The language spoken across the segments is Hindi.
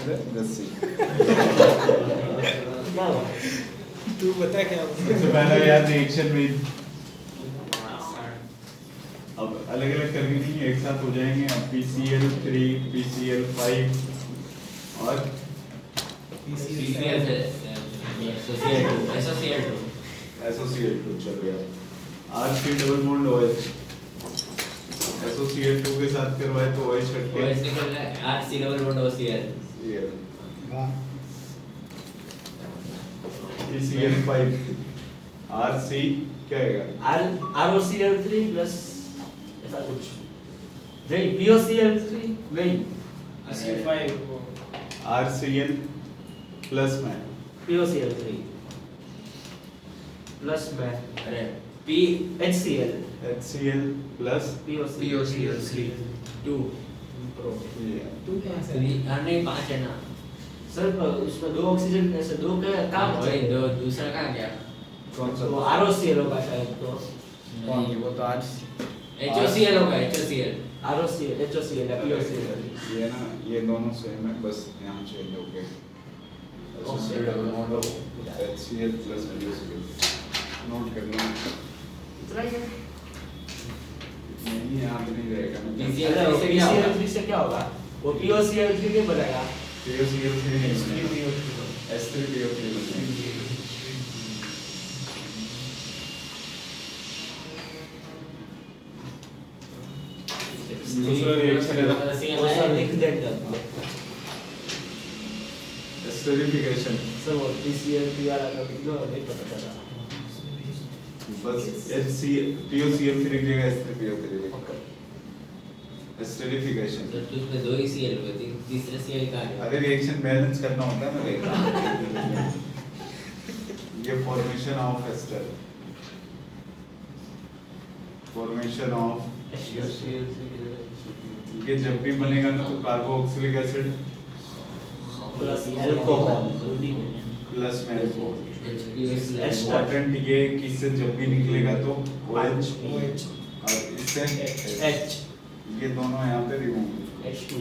है रस्सी। तू बता क्या सबसे पहला यार रिएक्शन में अब अलग अलग करके नहीं एक साथ हो जाएंगे। अब PCl3 PCl5 और SOCl2 चल गया। RC double bond OH SOCl2 के साथ करवाए तो OH हट के OH निकल रहा है RC डबल बॉन्ड OCl हाँ PCl5 RC क्या आएगा ROCl3 प्लस ऐसा कुछ नहीं POCl3 नहीं C5 RCl प्लस में POCl3 प्लस में अरे HCl प्लस POCl3 2 प्रो तू कहाँ से नहीं 5 है ना सर उसमें 2 ऑक्सीजन ऐसे 2 का काम होता है दो दूसरा कहाँ गया कौन सा तो ROCl होगा शायद तो नहीं वो तो आज HOCl होगा HOCl ROCl HOCl या POCl ये ना ये दोनों सेम है बस यहाँ चेंज हो गए oxygen double bond HCl plus POCl note करना इतना ही है नहीं यहाँ पे नहीं रहेगा PCl3 से क्या होगा वो POCl3 के बनेगा POCl3 नहीं बनेगा S3PO3 बनेगा। दूसरा रिएक्शन है लिख देंगे एस्टरिफिकेशन सर वो PCl3 वाला का वीडियो नहीं पता चला बस POCl3 लिख देगा S3PO3 एस्टरिफिकेशन तो उसमें 2 ही Cl हुए थे तीसरा Cl कहाँ गया अगर रिएक्शन बैलेंस करना होता है ना ये formation of ester formation of ये जब भी बनेगा ना तो carboxylic acid plus alcohol plus में अल्कोहल एस्टर इंपॉर्टेंट ये कि इससे जब भी निकलेगा तो OH और इससे H ये दोनों यहाँ पे रिमूव H2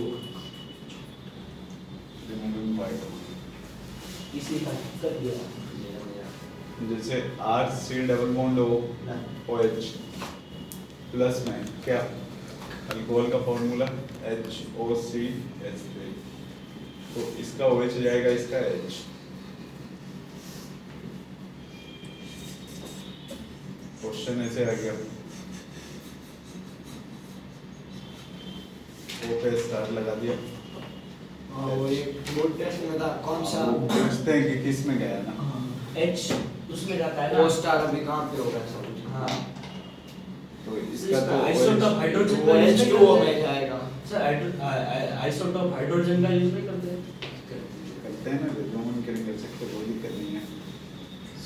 रिमूविंग पार्ट इसी का कर दिया जैसे RC double bond OH plus में क्या अल्कोहल का फॉर्मूला HOCH3 तो इसका OH जाएगा इसका H क्वेश्चन ऐसे आ गया O पे स्टार लगा दिया हाँ वो एक बोर्ड टेस्ट में था कौन सा पूछते हैं कि किस में गया ना H उसमें जाता है वो ना स्टार अभी कहाँ पे होगा सब हाँ तो इसका तो आइसोटोप हाइड्रोजन वो H2O में जाएगा सर आइसोटोप हाइड्रोजन का यूज नहीं करते करते हैं ना जो हम कर सकते कोई दिक्कत नहीं है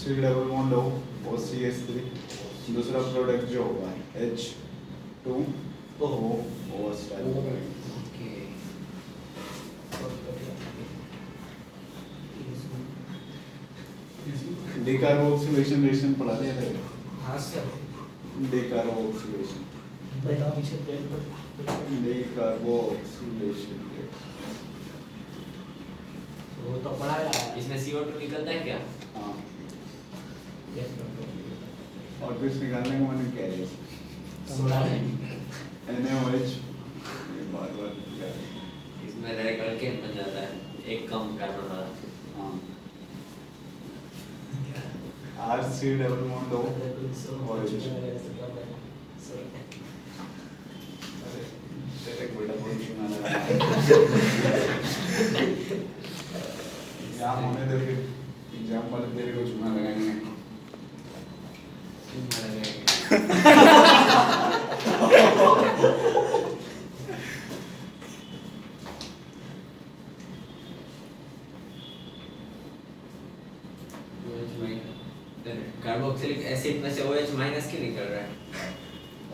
C डबल बॉन्ड OCH3 दूसरा प्रोडक्ट जो होगा H2O स्टार डिकार्बोक्सिलेशन रिएक्शन पढ़ा दिया था हाँ सर डिकार्बोक्सिलेशन बता पीछे पेन पर डिकार्बोक्सिलेशन वो तो पढ़ाया इसमें CO2 निकलता है क्या हाँ और फिर निकालने का मैंने क्या है NaOH ये बार क्या है इसमें रेड अल्केन बन जाता है एक कम कार्बन वाला हाँ RC डबल बॉन्ड OH तेरे को बड़ा बहुत सुनाना है यहाँ होने दे फिर एग्जाम वाले तेरे को चुना लगाएंगे कार्बोक्सिलिक एसिड में से OH माइनस क्यों निकल रहा है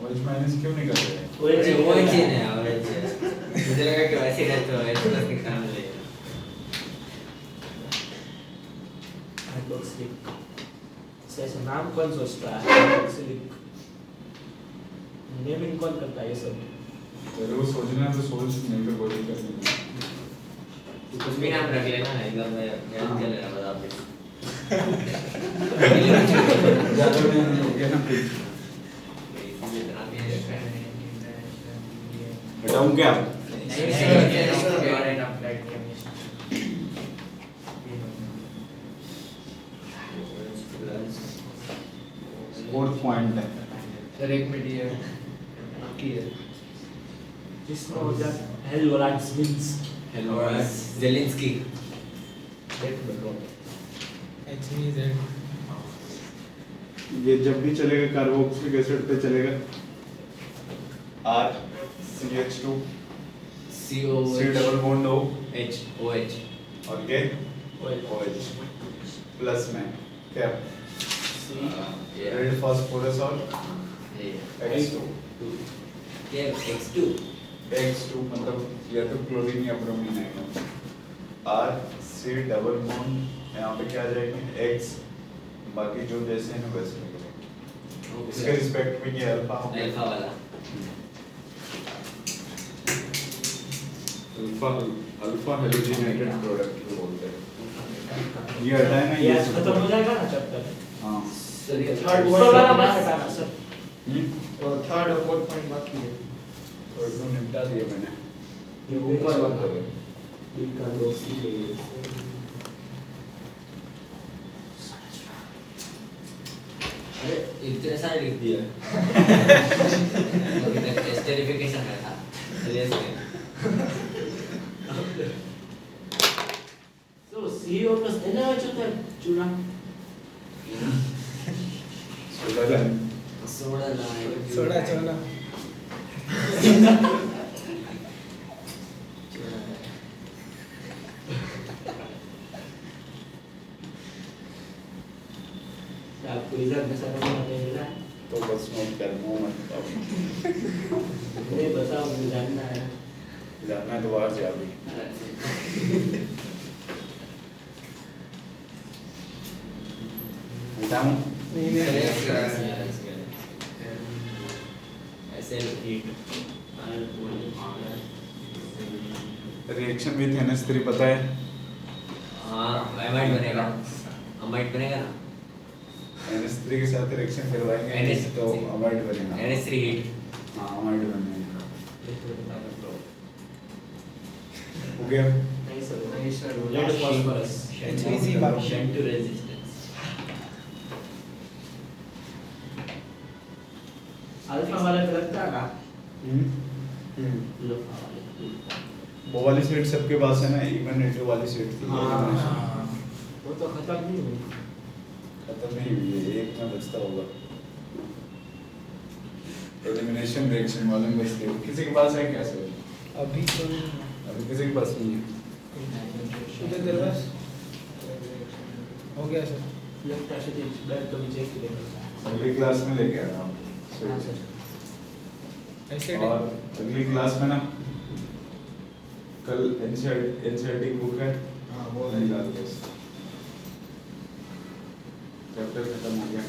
OH माइनस क्यों निकल रहे हैं OH ही नहीं OH मुझे लगा कि एसिड है तो H प्लस निकाल लेगा हाइड्रोक्सिलिक ऐसा नाम कौन सोचता है हाइड्रोक्सिलिक नेमिंग कौन करता है ये सब तेरे को सोचना है तो सोच नहीं तो कोई दिक्कत नहीं कुछ भी नाम रख लेना एकदम मैं याद कर लेना बता आप ज़्यादा नहीं हो गया ना प्लीज जितना भी रखा है हटाऊं क्या फोर्थ पॉइंट है सर एक मिनट ये बाकी है जिसमें हो जाए हेलोराज विंस हेलो जेलिंस्की ये जब भी चलेगा कार्बोक्सिलिक एसिड पे चलेगा R CH2 CO C double bond O H OH और के OH प्लस में क्या रेड फास्फोरस और X2 क्या X2 X2 मतलब या तो क्लोरीन या ब्रोमीन आएगा R C डबल बॉन्ड यहाँ पे क्या आ जाएगा X बाकी जो जैसे हैं वैसे लिखेंगे इसके रिस्पेक्ट में ये अल्फा हो गया अल्फा वाला अल्फा हेलोजिनेटेड प्रोडक्ट को बोलते हैं ये हटाए ना ये ये खत्म हो जाएगा ना चैप्टर हाँ सर ये थर्ड ऊपर वाला मत हटाना सर और थर्ड और फोर्थ पॉइंट बाकी है और एकदम निपटा दिया मैंने ये ऊपर वाला अरे इतने सारे लिख दिया अभी तक एस्टेरिफिकेशन में था चलिए इसमें So CO plus N होता है चूना सोडा लाए सोडा चोला आपको इधर में सब नहीं मिला तो बस नोट कर मुंह मत अब नहीं बताओ मुझे जानना है जानना है तो बाहर से अभी बताऊं ऐसे हीट रिएक्शन विथ NH3 पता है हाँ अमाइड बनेगा अमाइड बनेगा ना NH3 के साथ रिएक्शन करवाएंगे NH3 तो अमाइड बनेगा NH3 हीट हाँ अमाइड बनेगा हो गया नहीं सर नहीं सर रेड फास्फोरस HBC बाकी Shunt to resistance अल्फा वाले पे लगता है ना हम्म अल्फा वाले वो वाली सीट सबके पास है ना इवन नेटिव वाली सीट थी हाँ वो तो खत्म नहीं हुई खत्म नहीं हुई है एक में बचता होगा एलिमिनेशन रिएक्शन वाले में बचते हो किसी के पास है क्या सर अभी तो अभी किसी के पास नहीं है इधर तेरे पास हो गया सर लगता है कि ब्लड तो नीचे की देखा अगली क्लास में लेके आना आप हाँ सर ऐसे और अगली क्लास में ना कल एनसीईआरटी की बुक है हाँ वो नहीं लाते चैप्टर खत्म हो गया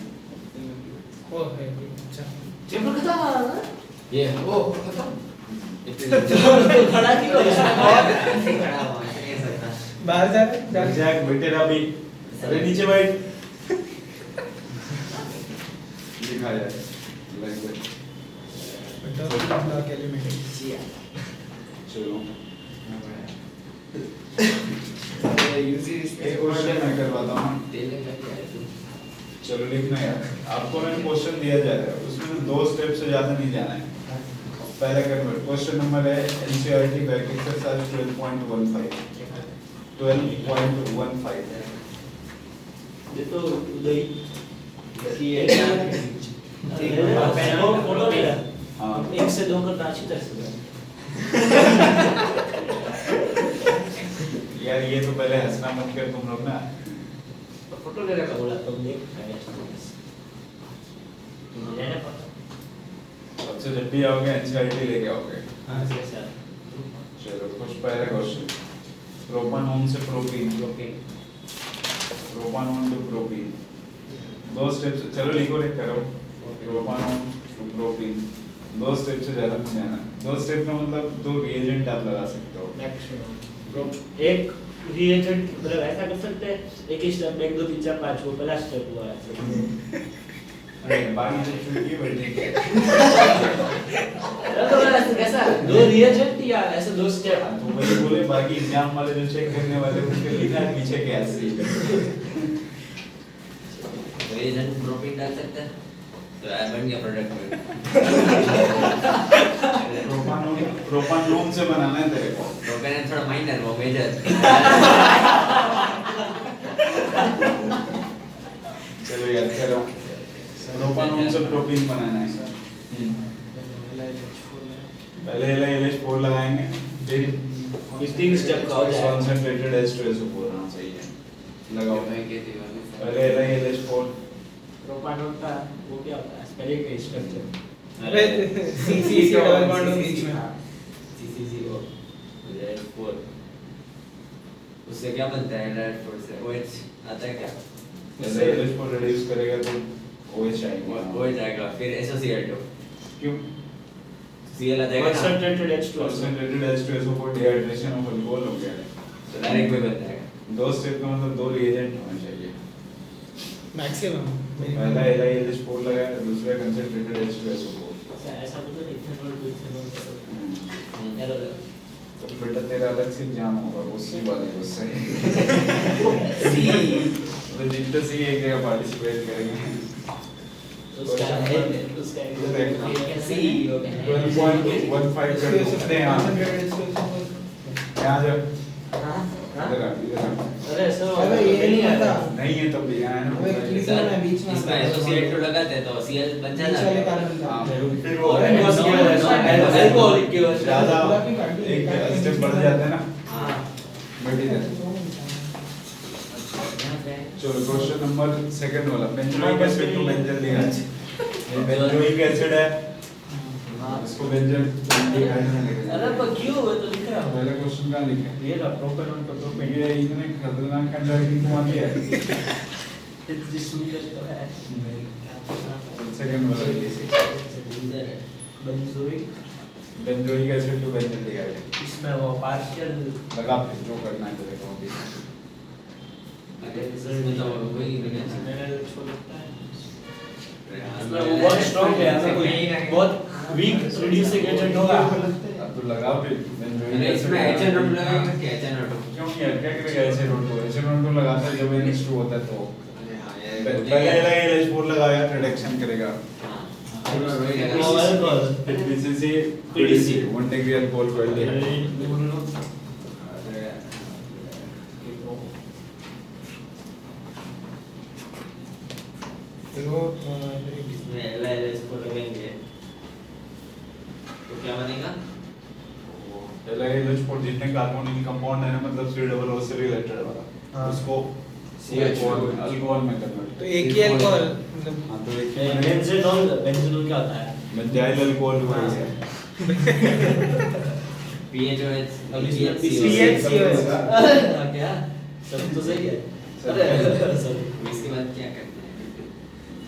वो है अच्छा चैप्टर खत्म हो रहा है ये ओ खत्म इतने खड़ा क्यों हो रहा है ऐसे खड़ा हुआ है नहीं सकता बाहर जा जैक बेटे ना अभी अरे नीचे बैठ लिखा जाए लैंग्वेज चलो एक क्वेश्चन मैं करवाता हूँ तेल लग गया है तू चलो लिखना यार आपको मैंने क्वेश्चन दिया जा रहा है उसमें 2 स्टेप से ज्यादा नहीं जाना है पहला कन्वर्ट क्वेश्चन नंबर है एनसीईआरटी बैक एक्सरसाइज 12.15 ये तो उदय ये फोटो मेरा हाँ 1 से 2 करना अच्छी तरह से यार ये तो पहले हंसना मत कर तुम लोग ना फोटो लेने का बोला तुम देख मुझे नहीं पता सबसे जब भी आओगे एनसीईआरटी लेके आओगे हाँ सर चलो कुछ पहला क्वेश्चन प्रोपानोन से propene propanone to propene 2 step से चलो लिखो लिख करो प्रोपानोन टू प्रोपीन 2 स्टेप से ज्यादा नहीं जाना 2 स्टेप का मतलब 2 रिएजेंट आप लगा सकते हो एक रिएजेंट मतलब ऐसा कर सकते हैं एक ही स्टेप 1 2 3 4 5 वो पहला स्टेप हुआ है अरे बाकी जो छुट्टी बढ़ने के तो ऐसा दो रिएजेंट या ऐसे दो स्टेप तो वही बोले बाकी एग्जाम वाले जो चेक करने वाले उनके लिखा है पीछे क्या सी रिएजेंट ड्रॉपिंग डाल सकते हैं तो ऐड बन गया प्रोडक्ट में प्रोपानोन से बनाना है तेरे को तो कहने थोड़ा माइनर वो मेजर चलो यार कह रहा हूँ प्रोपानोन से प्रोपीन बनाना है सर पहले LiH4 लगाएंगे फिर इस तीन स्टेप का हो जाएगा कंसंट्रेटेड H2SO4 हाँ सही है लगाओ पहले LiH4 प्रोपानोन का वो क्या होता है स्पेलिंग का स्ट्रक्चर अरे CC डबल बॉन्ड बीच में CC0 LiH4 उससे क्या बनता है LiH4 से OH आता है क्या LiH4 रिड्यूस करेगा तो OH आएगा OH जाएगा फिर SOCl2 क्यों Cl आ जाएगा ना concentrated H2SO concentrated H2SO4 dehydration of alcohol हो गया तो डायरेक्ट में बन जाएगा दो स्टेप का मतलब दो रिएजेंट होना चाहिए मैक्सिमम पहला LiH4 लगाया दूसरा कंसंट्रेटेड H2SO4 ऐसा तो नहीं इथेनॉल टू इथेनॉल एरर तो बेटा तेरा अलग से एग्जाम होगा उसी वाले को सही तो जितने से एक जगह पार्टिसिपेट करेंगे उसका है उसका सी 12.15 कर सकते हैं यहाँ जब हां इधर आ अरे सर अबे ये नहीं आता नहीं है तब भी यहाँ अबे है क्लिक करना बीच में इसमें SOCl2 लगाते हैं तो Cl बन बीच वाले जाता कार्बन हाँ, का फिर वो और वो Cl अल्कोहलिक की वजह से ज़्यादा एक स्टेप बढ़ जाता है ना हां बढ़ ही जाता है चलो क्वेश्चन नंबर सेकंड वाला benzoic acid to benzaldehyde benzoic acid है इसको बेंजल डिहाइड्रेट अरे पर क्यों वो तो लिख रहा हूं पहले क्वेश्चन का लिखा है ये रहा प्रोपेनॉन तो प्रोपेन ये इतने खतरनाक कंडक्टिंग को मान लिया इतनी सुंदर तो है सेकंड वाला benzoic benzoic acid to benzaldehyde इसमें वो पार्शियल लगा फिर जो करना है तेरे को अभी इसमें तो वही बना मिनरल छोड़ता है इसमें वो बहुत स्ट्रांग है ऐसा कोई बहुत वीक रिड्यूसिंग एजेंट होगा अब तो लगा फिर बेंजोइक अरे इसमें HNO2 लगाएंगे क्या HNO2 क्यों यार क्या करेगा HNO2 लगाता है जब NH2 होता है तो अरे हाँ पहले LiH4 लगाया रिडक्शन करेगा फिर PCC PDC 1 डिग्री अल्कोहल को एल्डिहाइड तो इसमें LiH4 लगाएंगे तो क्या बनेगा LiH4 जितने कार्बोनिल कंपाउंड है ना मतलब C से रिलेटेड वाला हाँ। उसको अल्कोहल में कन्वर्ट तो एक ही अल्कोहल मतलब हाँ तो एक ही बेंजीनॉल क्या होता है बेंजाइल अल्कोहल हुआ है PHOH अब इसमें PHCOH क्या सब तो सही है अरे सॉरी इसके बाद क्या करते हैं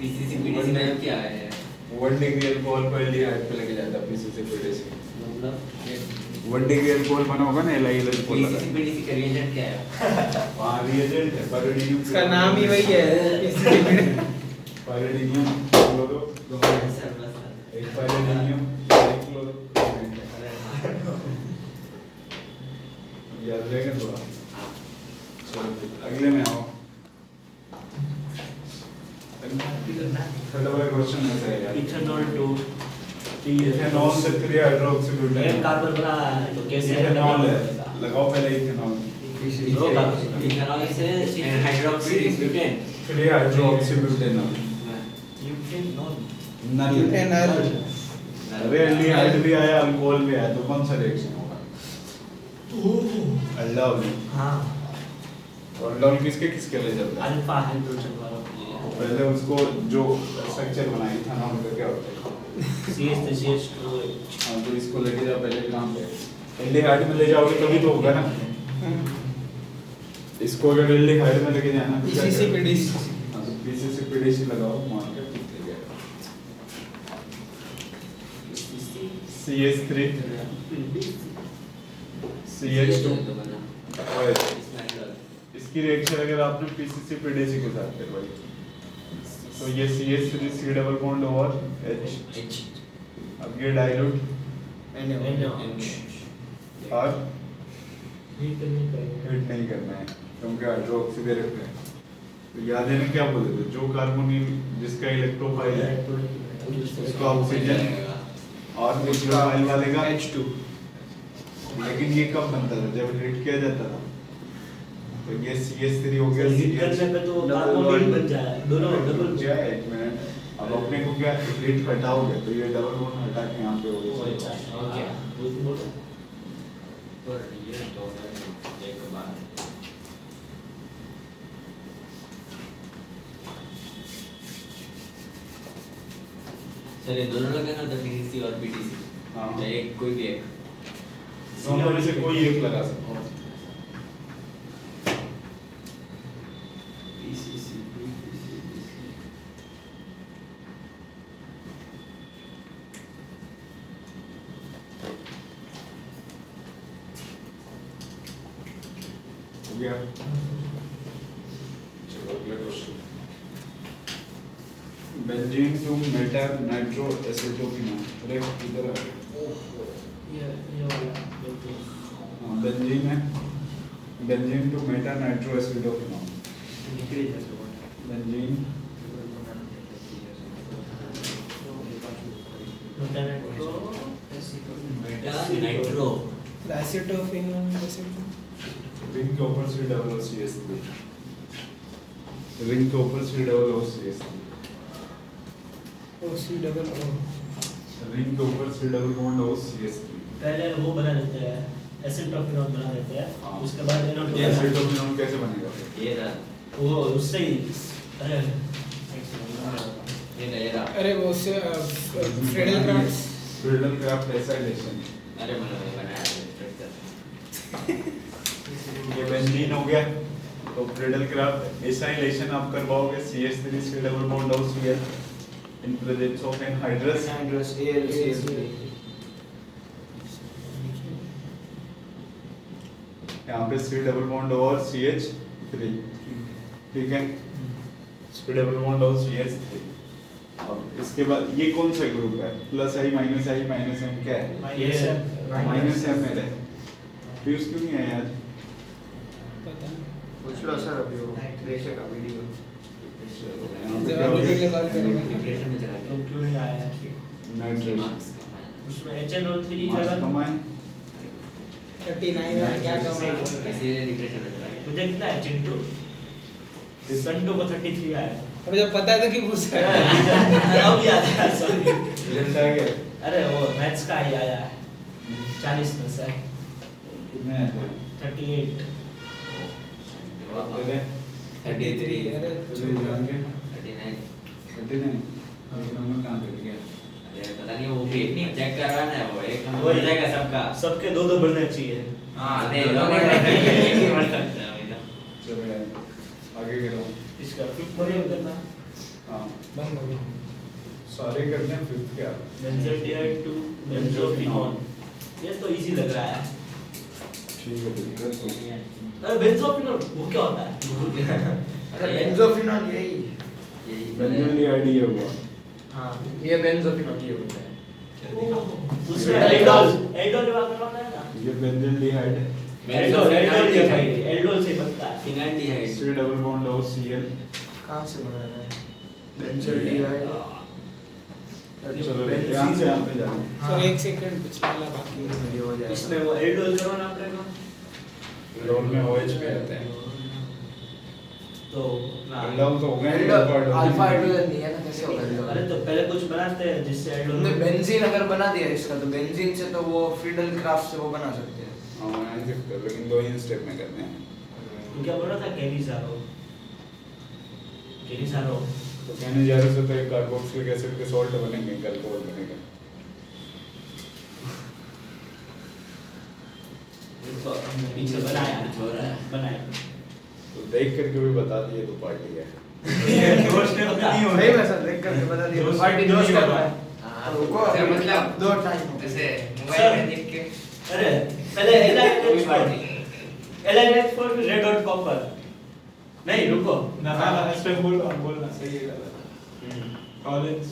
PCC PDC में क्या है 1 डिग्री अल्कोहल को एल्डिहाइड पे लेके जाता है PCC PDC मतलब 1 डिग्री अल्कोहल बना होगा ना LiH4 PCC PDC का रिएजेंट क्या है वहाँ रिएजेंट है पैराडिनियम इसका नाम ही वही है पैराडिनियम क्लोरो सर बस एक पैराडिनियम एक क्लोरो याद रहेगा थोड़ा चलो अगले में आओ थर्ड वाला क्वेश्चन में से यार इथेनॉल टू इथेनॉल से 3 हाइड्रोक्सीब्यूटेन एक कार्बन बना है तो कैसे इथेनॉल है लगाओ पहले इथेनॉल दो कार्बन इथेनॉल से हाइड्रोक्सी ब्यूटेन 3 हाइड्रोक्सीब्यूटेनॉल नल Butanol। अरे एल्डिहाइड भी आया अल्कोहल भी आया तो कौन सा रिएक्शन होगा अल्डोल हाँ और अल्डोल किसके किसके लिए चलता है अल्फा हाइड्रोजन वाला पहले उसको जो स्ट्रक्चर बनाई इथेनॉल का क्या होता है CH3CH2 हाँ तो इसको लेके जाओ पहले काम पे एल्डिहाइड में ले जाओगे तभी तो होगा ना इसको अगर एल्डिहाइड में लेके जाना तो क्या PCC करें? PDC हाँ तो PCC PDC लगाओ मान के ठीक ले गया CH3 CH2 OH इसकी रिएक्शन अगर आपने पीसीसी पीडीसी के साथ करवाई तो ये CH3 C डबल बॉन्ड और H। अब ये डाइल्यूट और हीट नहीं करना है क्योंकि हाइड्रोक्सी दे रखते हैं। तो याद है ना क्या बोले थे, जो कार्बोनिल जिसका इलेक्ट्रोफाइल है उसका ऑक्सीजन और इलेक्ट्रोफाइल वाले का H2। लेकिन ये कब बनता था, जब हीट किया जाता था। तो ये CH3 हो गया, हीट करने पे तो कार्बोनिल बन जाए, दोनों डबल जाए। एक मिनट, अब अपने को क्या हीट हटाओगे तो ये डबल बॉन्ड हटा के यहाँ पे हो अच्छा जाएगा। ओके वो तो बोलो पर ये तो है एक बात चलिए दोनों लगाना तो पीसीसी और पीटीसी हाँ। या एक कोई भी एक दोनों में से कोई एक लगा सकते हो। पीसीसी हो गया। चलो अगला question. Benzene to meta nitro acetophenone. अरे इधर आ गया। ये वाला हाँ, बेंजीन है, benzene to meta nitro acetophenone. निकल जाता बेंजीन नाइट्रो एसिटोफिनॉल रिंग के ऊपर C double O CH3, ring के ऊपर C double O CH3, C double O ring के ऊपर C double bond O CH3। पहले वो बना देते हैं एसिटोफिनॉल बना देते हैं हाँ। उसके बाद इन्होंने ये एसिटोफिनॉल कैसे बनेगा? ये रहा वो उससे ही अरे ये रहा अरे वो से Friedel craft Friedel Crafts acylation. अरे मैंने बनाया है ये बेंजीन हो गया। तो फ्रीडल क्राफ्ट एसाइलेशन आप करवाओगे CH3 C double bond O Cl in presence of anhydrous एंड्रस AlCl3 यहाँ पे C डबल बॉन्ड और CH3, ठीक है, C डबल बॉन्ड और CH3। अब इसके बाद ये कौन सा ग्रुप है? प्लस I माइनस M क्या है? माइनस M है। फ्यूज क्यों नहीं आया आज? पता नहीं पूछ लो सर अभी वो देखेगा वीडियो। यहाँ पे क्या जवाब हो देने के गया? बाद करेंगे डिप्रेशन में चला तो क्यों नहीं आया नाइट्रोजन उसमें HNO3 मास जगह कमाए 39 है क्या कम है इसीलिए डिप्रेशन में चला गया मुझे कितना है चिंटू संटू को 33 आया अब जब पता है तो क्यों पूछ रहा है अब याद आया सॉरी रिजल्ट आ गया? अरे वो मैथ्स का ही आया है 40 में से कितने आए थे? 38 आप दे दें? 33 अरे चलिए जान के 39 कहते नहीं अभी नंबर कहाँ पे गया? अरे पता नहीं वो वेट नहीं चेक करवाना है वो एक नंबर वही। हो जाएगा सबका सबके दो दो बढ़ने चाहिए हाँ नहीं दोनों एक ही बढ़ सकता है अभी तो चलो यार आगे करो। इसका फिफ्थ बढ़िया करना हाँ बंद हो गया सारे करते हैं फिफ्थ क्या? बेंजोडिआइड टू बेंजोफिनॉल ये तो इजी लग रहा है ठीक है बिल्कुल। अरे बेंजोफिनॉल वो क्या होता है अरे बेंजोफिनॉल यही यही बेंजोडिआइड ये हुआ। हाँ ये बेंजोफिनॉल ये होता है। उसमें एल्डोल करवाना है ना ये बेंजोडिआइड एल्डोल से बनता है फिनाल्डिहाइड C double bond O Cl। कहाँ से बनाना है? बेंजोडिआइड चलो यहाँ से यहाँ पे जाना। सर एक सेकंड पिछला वाला बाकी है वीडियो हो जाएगा। इसमें वो एल्डोल करवाना पड़ेगा रोल में OH पे रहते हैं। तो एल्डोल तो हो गए अल्फा हाइड्रोजन नहीं है ना, कैसे होगा अरे एल्डोल? तो पहले कुछ बनाते हैं जिससे एल्डोल तुमने बेंजीन अगर बना दिया इसका तो बेंजीन से तो वो फ्रीडल क्राफ्ट से वो बना सकते हैं। हाँ बना सकते हैं लेकिन दो ही स्टेप में करते हैं। तो क्या बोल रहा था केनिसारो तो कहने जा रहे थे तो एक कार्बोक्सिलिक एसिड के सॉल्ट बनेंगे, अल्कोहल बनेगा। तो हमने पीछे बनाया हो रहा है बनाया तो देख करके भी बता दिए तो पार्टी है। दोस्त ने बता सही में सर देख करके बता दिया दोस्त- पार्टी दोस्त दोस्त कर रहा है। हाँ, रुको सर, अभी मतलब दो टाइम जैसे सर। मोबाइल में देख के अरे पहले कोई बात नहीं। LiNH for red dot copper नहीं रुको ना इस पे बोलना सही है गलत कॉलेज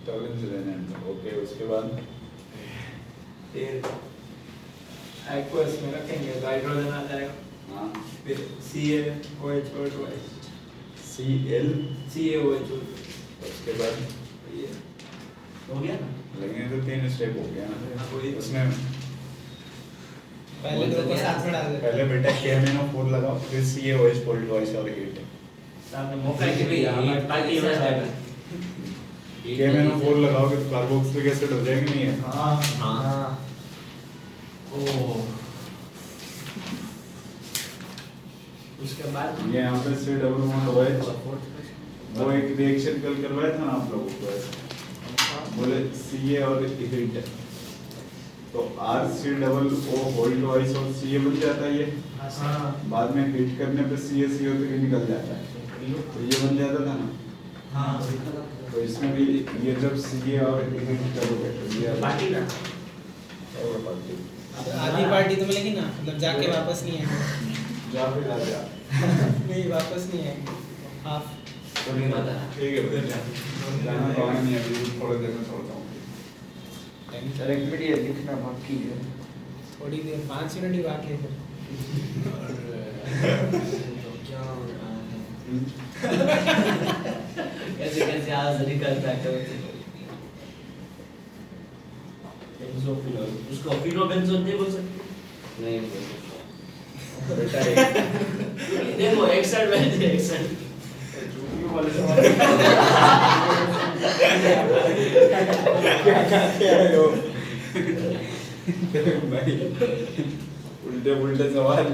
टॉलेंस लेने हैं। ओके उसके बाद फिर एक्वस में रखेंगे तो हाइड्रोजन आ जाएगा, हाँ फिर CaOH और OH Cl CaOH उसके बाद ये हो गया ना लगेंगे तो 3 स्टेप हो गया हाँ, ना वही। उसमें पहले दो को साथ में डाल देते पहले बेटा KMnO4 लगाओ फिर CaOH फोल्ड वॉइस और हीट सामने मौका है कि भैया हमारी पार्टी में जाएगा KMnO4 लगाओगे तो कार्बोक्सिलिक एसिड हो जाएगी नहीं है हाँ हाँ ओ उसके बाद ये यहाँ पे C डबल बॉन्ड OH वो एक रिएक्शन कल करवाया था ना आप लोगों को ऐसे बोले Ca और हीट तो RC double O hold voice और Ca बन जाता है ये हाँ बाद में हीट करने पे CaCO3 निकल जाता है तो ये बन जाता था ना हाँ तो इसमें भी ये जब Ca और हीट करोगे तो ये पार्टी ना और बाकी आधी पार्टी तो मिलेगी ना, मतलब जाके वापस नहीं आएंगे। जा फिर आ जा नहीं वापस नहीं आएंगे, हाफ। तो नहीं पता ठीक है फिर जाना तो है नहीं अभी थोड़ी देर में छोड़ता हूँ सर एक मिनट ये लिखना बाकी है, थोड़ी देर 5 मिनट ही बाकी है फिर। क्या हो रहा है कैसे कैसे आज निकलता है बेंजोफिनोल उसको फिनोबेंजोल नहीं बोल सकते नहीं बोल सकता बेटा एक देखो एक साइड बैठ एक साइड क्या है वो भाई उल्टे उल्टे सवाल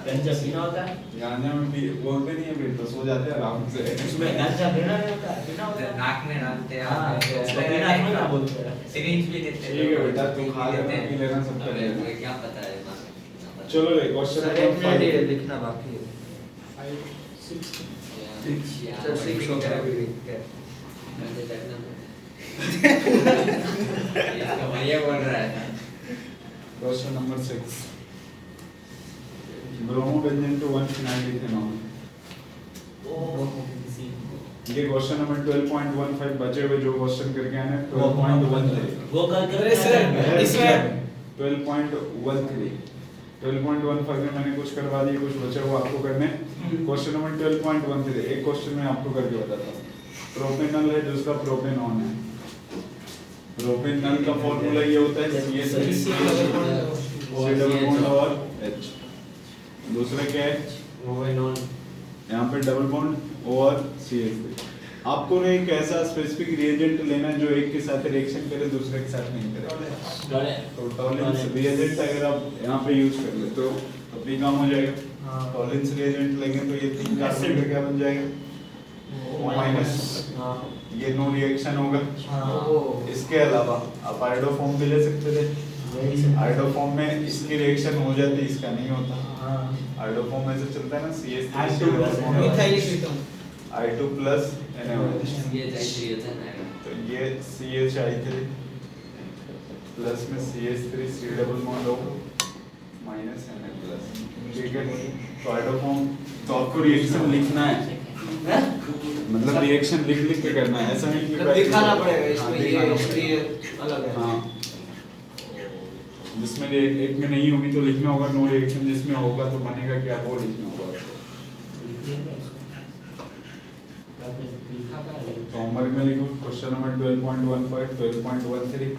गंजा पीना होता है गांजा में भी बोलते नहीं है फिर तो सो जाते हैं आराम से उसमें गंजा पीना नहीं होता है पीना होता है नाक में डालते हैं हाँ, तो उसको पीना थोड़ी ना बोलते हैं सिरिंज भी देते हैं ठीक है बेटा तू खा लेना पी लेना सब कर अरे लेना मुझे क्या पता है ना चलो ले क्वेश्चन सर एक मिनट ये नंबर लिखना बाकी है। 6 सर 6 हो गया अभी। इसका भैया बोल रहा है question number 6 bromobenzene to 1 phenyl ethanol ये क्वेश्चन नंबर 12.15 बचे हुए जो क्वेश्चन करके आए हैं 12.13 वो कर अरे सर इसमें 12.13 12.15 में मैंने कुछ करवा दिए कुछ बचे हुए आपको करने क्वेश्चन नंबर 12.13 एक क्वेश्चन में आपको करके बताता हूँ प्रोपेनॉल है दूसरा प्रोपेनॉन है प्रोपेनॉल का फॉर्मूला ये होता है C डबल बॉन्ड और H दूसरा क्या है प्रोपेनॉल यहाँ पे डबल बॉन्ड O और CH3 आपको ना एक ऐसा स्पेसिफिक रिएजेंट लेना है जो एक के साथ रिएक्शन करे दूसरे के साथ नहीं करे तो टॉलेंस रिएजेंट अगर आप यहाँ पे यूज कर ले तो अपनी काम हो जाएगा टॉलेंस रिएजेंट लेंगे तो ये 3 कार्बन का क्या बन जाएगा माइनस ये नो रिएक्शन होगा इसके अलावा आप आयोडोफॉर्म भी ले सकते थे आयोडोफॉर्म में इसकी रिएक्शन हो जाती इसका नहीं होता आयोडोफॉर्म में से चलता है ना CH3 methyl ketone I2 plus NaOH ये चाहिए था ना तो ये CHI3 प्लस में CH3 C double bond O minus Na plus ठीक है तो आयोडोफॉर्म तो आपको रिएक्शन लिखना है मतलब रिएक्शन लिख लिख के करना है ऐसा नहीं कि दिखाना पड़ेगा हाँ, इसमें दिखाना ये पड़ेगा। ये अलग है। हाँ जिसमें एक में नहीं होगी तो लिखना होगा नो रिएक्शन जिसमें होगा तो बनेगा क्या वो लिखना होगा तो होमवर्क में लिखो क्वेश्चन नंबर 12.15 12.13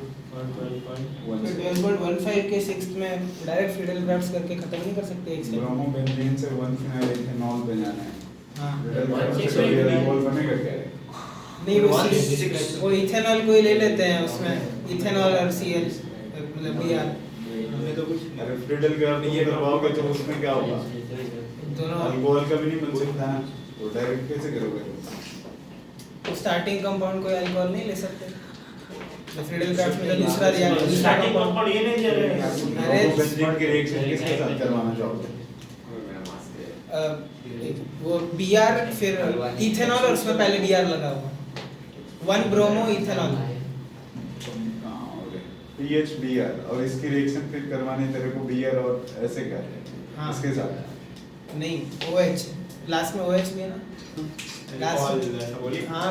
12.15 के 6th में डायरेक्ट फिडल ग्राफ्स करके खत्म नहीं कर सकते एक से। ब्रोमोबेंजीन से 1 फिनाइल इथेनॉल बनाना है हाँ अल्कोहल बनेगा क्या नहीं वो इथेनॉल को ही ले लेते हैं उसमें इथेनॉल और Cl मतलब Br अरे फ्रीडल ग्राफ ये करवाओगे तो उसमें क्या होगा दोनों अल्कोहल का भी नहीं बन सकता ना तो डायरेक्ट कैसे करोगे स्टार्टिंग कंपाउंड कोई अल्कोहल नहीं ले सकते तो फ्रीडल ग्राफ्स में जो दूसरा रिएक्शन स्टार्टिंग कंपाउंड ये नहीं दे रहे हैं ब्रोमोबेंजीन की रिएक्शन किसके साथ करवाना चाहोगे वो Br फिर इथेनॉल और उसमें पहले Br लगा हुआ 1 ब्रोमो इथेनॉल पीएच बीआर और इसकी रिएक्शन फिर करवानी तेरे को बीआर और ऐसे कर हाँ। इसके साथ नहीं OH लास्ट में OH भी है ना Alcohol ऐसा बोलिए। हाँ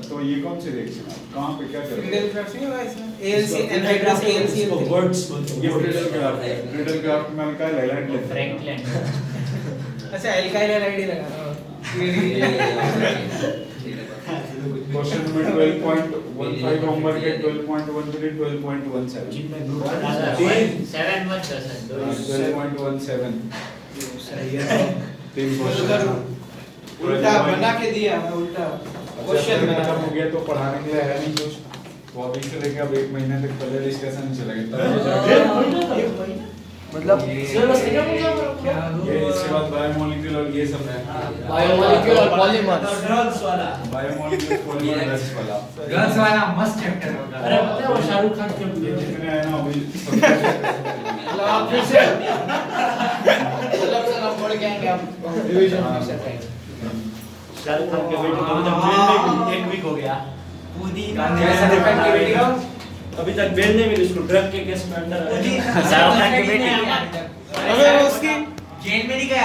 तो ये कौन सी रिएक्शन है कहाँ पे क्या फ्रीडल करेंगे क्राफ्ट नहीं होगा इसमें ALC एनहाइड्रस ALC इसको words बोलते ये हैं। फ्रीडल क्राफ्ट है फ्रीडल क्राफ्ट में अल्काइल हैलाइड लेते हैं फ्रैंकलिन अच्छा अल्काइल हैलाइड ही लगा क्वेश्चन नंबर 12.15 होमवर्क है 12.13 12.17 जिनमें ग्रुप 7 मत कर सकते 12.17 तीन उल्टा क्वेश्चन उल्टा बना के दिया मैं उल्टा क्वेश्चन क्वेश्चन खत्म बना हो गया तो पढ़ाने के लिए है नहीं कुछ तो अभी से लेके अब 1 महीने तक पहले डिस्कशन चलेगा तब ये जाके मतलब सिलेबस क्या बोला ये इसके बाद बायोमोलिक्यूल और ये सब है बायोमोलिक्यूल और पॉलीमर्स ड्रग्स वाला बायोमोलिक्यूल पॉलीमर ड्रग्स वाला ड्रग्स वाला मस्त चैप्टर होगा। अरे पता है वो शाहरुख खान के ये जितने है ना अभी मतलब आप फिर से मतलब सर हम पढ़ के आएंगे आप रिवीजन हाँ। फिर से करेंगे शाहरुख खान के बेटे को जब बेल नहीं मिली, 1 वीक हो गया। कैसा डिफेंड की बेटी को? अभी तक बेल नहीं मिली उसको ड्रग के केस में अंडर शाहरुख खान के बेटे अबे उसकी जेल में नहीं गया।